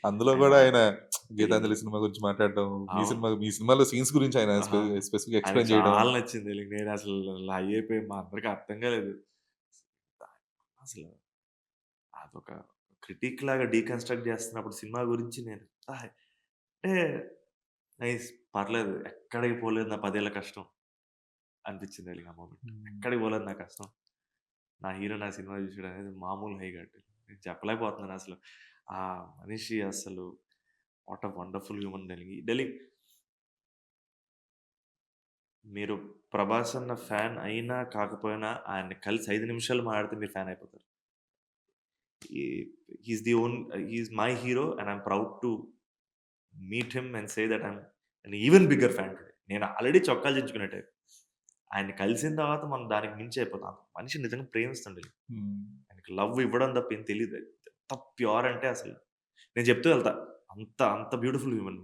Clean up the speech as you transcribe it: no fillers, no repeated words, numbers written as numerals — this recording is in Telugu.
అందులో ఆయన గూడా ఆయన ఈ 'గీతాంజలి' సినిమా గురించి మాట్లాడడం, అవు మీ సినిమాలో సీన్స్ గురించి ఆయన ఆహా! స్పెసిఫిక్‌గా ఆయనకి ఎక్స్‌ప్లెయిన్ చేయడం. చాలా నచ్చింది. నేనసలు హై అయిపోయి మా అందరికి అర్థం కాలేదు. అసలు అదొక క్రిటిక్ లాగా డీకన్‌స్ట్రక్ట్ చేస్తున్నప్పుడు సినిమా గురించి నేను అంటే నైస్ పర్లేదు. ఎక్కడికి పోలేదు నా 10 ఏళ్ల కష్టం అనిపించింది ఆ మొమెంట్. హ్మ్. ఎక్కడికి పోలేదు నా కష్టం. నా హీరో నా సినిమా చూసాడనేది మామూలు హై కాదు. నేను చెప్పలేకపోతున్నానసలు. ఆ మనిషి అసలు వాట్ ఎ వండర్‌ఫుల్ హ్యూమన్ డెలింగ్ మీరు 'ప్రభాస్' అన్న ఫ్యాన్ అయినా, కాకపోయినా ఆయన్ని కలిసి 5 నిమిషాలు మాట్లాడితే మీరు ఫ్యాన్ అయిపోతారు. ఈ he is my hero and I am proud to meet him and say that I am an even bigger fan today. నేను ఆల్రెడీ చొక్కాలు చించుకునే టైప్. ఆయన్ని కలిసిన తర్వాత మనం దానికి మించి అయిపోతాం. మనిషిని నిజంగా ప్రేమిస్తుండాలి. హ్మ్. ఆయనకి లవ్ ఇవ్వడం తప్ప ఏం తెలీదు. ఎంత ప్యూర్ అంటే అసలు నేను చెప్తూ వెళ్తా. అంత బ్యూటిఫుల్ హ్యూమన్.